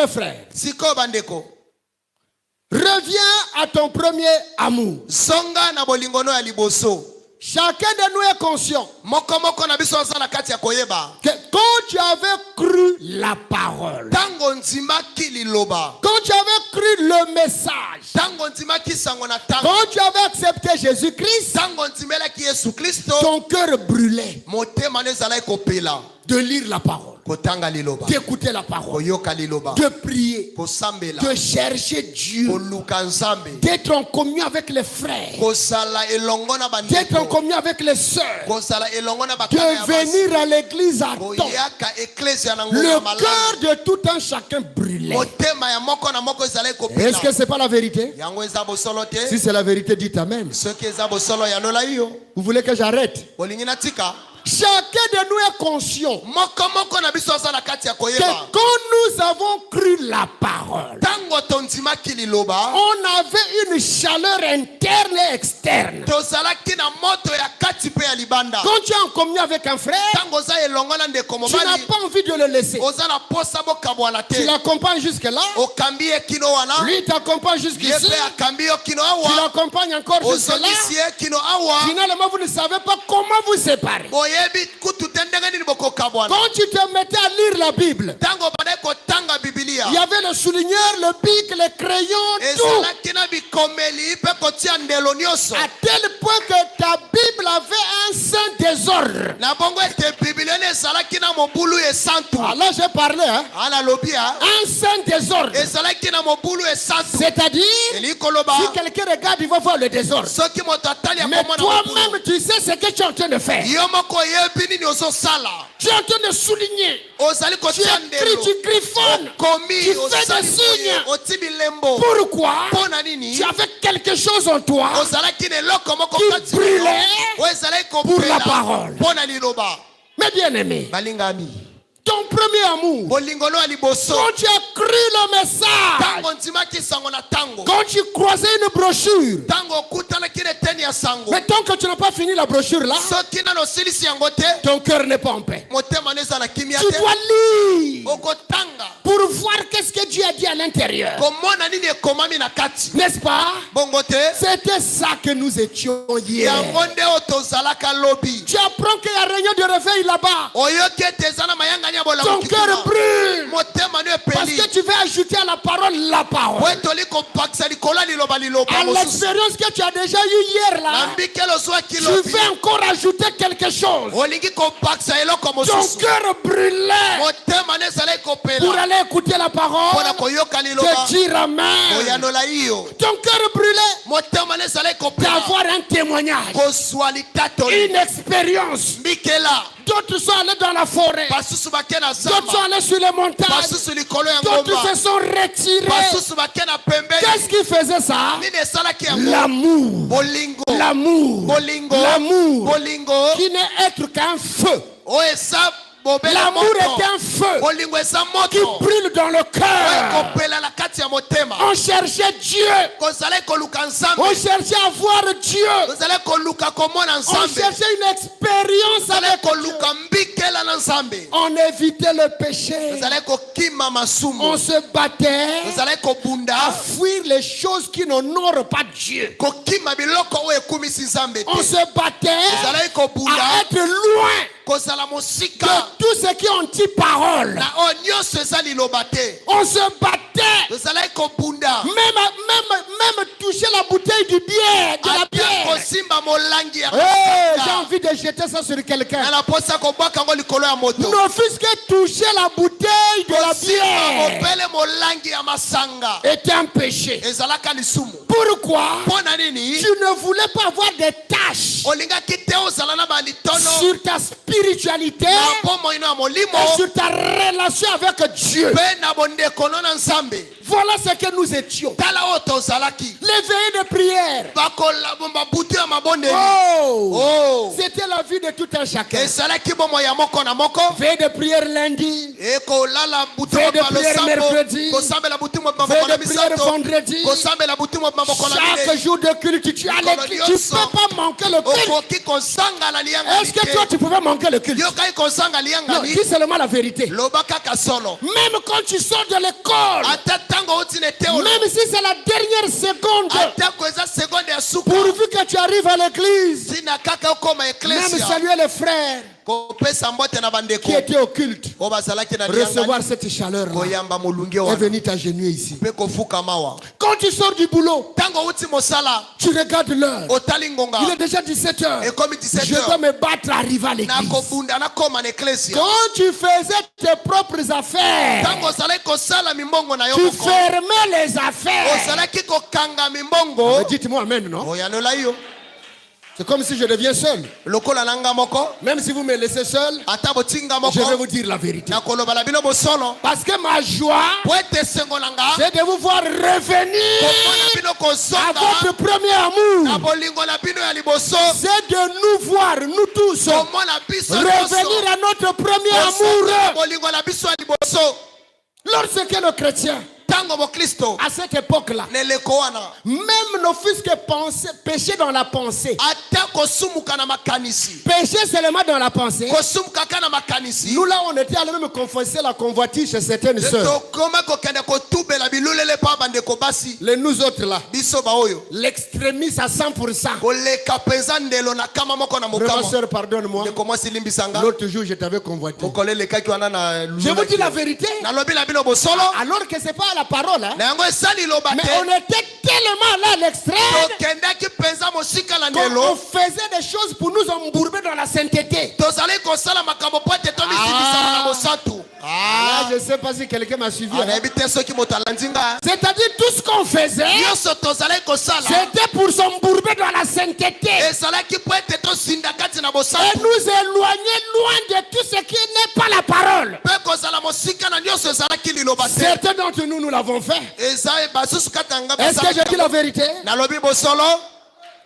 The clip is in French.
frère, Siko bandeko. reviens à ton premier amour. Zonga na bolingono ya liboso. Chacun de nous est conscient Moko moko na biso aza na kati ya koyeba. que quand tu avais cru la parole, Tango nzima ki liloba. quand tu avais cru le message, Tango nzima ki sango na tango. quand tu avais accepté Jésus-Christ, Tango nzimela ki Yesu Kristo. ton cœur brûlait Motema nezala kopela. de lire la parole, Kotanga liloba. d'écouter la parole, Koyoka liloba. de prier, Kosambela. de chercher Dieu, Koluka nzambe. d'être en communion avec les frères, Kosala elongo na d'être en bandeko. communion avec les sœurs, Kosala elongo na bakana ya de basi. venir à l'église à temps. Koyaka eklesia na Le ngona malamu. cœur de tout un chacun brûlait. Motema ya moko na moko ezala kopela. Est-ce que ce n'est pas la vérité? Yango eza bosolo te. Si c'est la vérité, dites Amen. Soki eza bosolo ya nola iyo. Vous voulez que j'arrête? Bolingi na tika. Chacun de nous est conscient Moko moko na biso aza na kati ya que koyeba. quand nous avons cru la parole, Tango tonzimaki liloba. on avait une chaleur interne et externe. Tozalaki na moto ya kati pe ya libanda. Quand tu es en communion avec un frère, Tango oza elongo na ndeko tu n'as mobali. pas envie de le laisser. Oza na posa bokabwana Tu te. l'accompagnes jusque-là, Okambi ye kino wana. lui t'accompagne Ye jusqu'ici, pe akambi yo kino tu awa. l'accompagnes encore jusque-là. Ozongisi ye kino awa. Finalement, vous ne savez pas comment vous séparer. Boyebi kutu tendenge nini bokokabwana. Quand tu te mettais à lire la Bible, Tango bade kotanga Biblia. il y avait le souligneur, le bic, les crayons, tout. Ezalaki na bikomeli pe kotia ndelo nyonso. À tel point que ta Bible avait un saint désordre. Na bongo ete Biblia ne ezalaki na mobulu esantu. Alors j'ai parlé, hein? Ala lobia. Un saint désordre. Ezalaki na mobulu esantu. C'est-à-dire, Elikoloba. si quelqu'un regarde, il va voir le désordre. Soki moto atali Mais akomona mobulu. toi-même, tu sais ce que tu es en train de faire. Yo moko yebi nini ozosala. Tu es en train de souligner. Ozali Tu kotia écris, ndelo. tu griffonnes. Komi Tu fais ozali des signes. oti bilembo. Pourquoi? Pona nini? Tu avais quelque chose en toi Ozalaki na eloko moko qui kati. brûlait O ezalaki pour kopela. la parole. Pona liloba. Mais bien aimé, Balingami. ton premier amour, Bolingono ya liboso. quand tu as cru le message, Tango nzimaki sango na tango. quand tu croisais une brochure, Tango okutanaki na eteni ya sango. mais tant que tu n'as pas fini la brochure là, Soki nano osilisi yango te. ton cœur n'est pas en paix. Motema neza na kimia Tu te. dois lire Okotanga. pour voir qu'est-ce que Dieu a dit à l'intérieur. Komona nini ekomami na kati. N'est-ce pas? Bongo te. C'était ça que nous étions hier. Yango nde oyo tozalaka lobi. Tu apprends qu'il y a réunion de réveil là-bas. Oyoki ete eza na mayangani ya bolamu Ton cœur kikuna. brûle. Motema no Parce epeli. que tu veux ajouter à la parole la parole. Wetoli kopakisa likolo ya liloba liloba À mosusu. l'expérience que tu as déjà eue hier Na là, mbikelo ozwaki tu lobi. veux encore ajouter quelque chose. Olingi kopakisa eloko Ton mosusu. cœur brûlait Motema ne ezalaki pour kopela. aller écouter la parole, Mpona koyoka liloba. te dire amen. Oyanola iyo. Ton cœur brûlait Motema ne ezalaki kopela. d'avoir un témoignage, Kozwa litatoli. une expérience. Mbikela. D'autres sont allés dans la forêt, Basusu bake na d'autres sont zamba. allés sur les montagnes, Basusu likolo ya d'autres ngomba. se sont retirés. Basusu bake na pembeni. Qu'est-ce qui faisait ça? Nini esalaki yango? L'amour. Bolingo. L'amour. Bolingo. L'amour. Bolingo. Qui n'est être qu'un feu. O esa bobela L'amour moto. est un feu Bolingo esa qui moto. brûle dans le cœur. Kopela na kati ya motema. On cherchait Dieu. Kozalaki koluka On nzambe. cherchait à voir Dieu. Kozalaki koluka komona On nzambe. cherchait une expérience Kozalaki avec Dieu. koluka mbikela na nzambe. On évitait le péché. Kozalaki kokima masumu. On se battait Kozalaki à kobunda. fuir les choses qui n'honorent pas Dieu. Kokima biloko oyo ekumisi nzambe On te. se battait Kozalaki kobunda. à être loin Kozala de mosika. tout ce qui ont dit parole. Na oyo nyonso eza liloba te. On se battait. Kozalaki kobunda. Même toucher la bouteille du bière, de la Ata bière. kosimba molangi ya Hey, j'ai masanga. envie de jeter ça sur quelqu'un. Na posa kobwaka yango likolo ya moto. N'offusque que toucher la bouteille de la Kosimba bière mopele molangi ya masanga. était un péché. Ezalaka lisumu. Pourquoi? Mpona nini? Tu ne voulais pas avoir des taches Olingaki te ozala na balitono. sur ta spiritualité Na bomoi no ya molimo. et sur ta relation avec Dieu. Mpe na bondeko no na nzambe. Voilà ce que nous étions. Tala oyo tozalaki. Les veillées de prière. Babutu ya mabondeli. Oh! Oh. C'était la vie de tout un chacun. Ezalaki bomoi ya moko na moko. Veille de prière lundi. Ekolala butu Veille de ya prière balosambo. mercredi. vendredi. Fais des prières vendredi. Chaque jour de culte, tu as l'église. Tu ne peux pas manquer le culte. Est-ce que toi, tu pouvais manquer le culte? Non, dis seulement la vérité. Même quand tu sors de l'école, même si c'est la dernière seconde, pourvu que tu arrives à l'église, même saluer les frères qui étaient au culte, recevoir cette chaleur-là et venir t'agenouiller ici. Quand tu sors du boulot, tu regardes l'heure. Il est déjà 17h. Je dois me battre à arriver à l'église. Quand tu faisais tes propres affaires, tu fermais les affaires. Dites-moi amen, non? C'est comme si je deviens seul. Même si vous me laissez seul, je vais vous dire la vérité. Parce que ma joie, c'est de vous voir revenir à votre premier amour. C'est de nous voir, nous tous, revenir à notre premier amour. Lorsque le chrétien, à cette époque-là, même nos fils que péchaient dans la pensée, péchaient seulement dans la pensée. Nous là, on était allés même confesser la convoitise chez certaines sœurs. Les nous autres là, l'extrémiste à 100%. Vraiment, sœur, pardonne-moi. L'autre jour, je t'avais convoité. Je vous dis la vérité. Alors que c'est pas la parole, hein? Mais on était tellement là à l'extrême qu'on faisait des choses pour nous embourber dans la sainteté. Ah, je ne sais pas si quelqu'un m'a suivi. Hein? C'est-à-dire tout ce qu'on faisait, c'était pour s'embourber dans la sainteté et nous éloigner loin de tout ce qui n'est pas la parole. Certains d'entre nous, nous l'avons fait. Est-ce que je dis la vérité?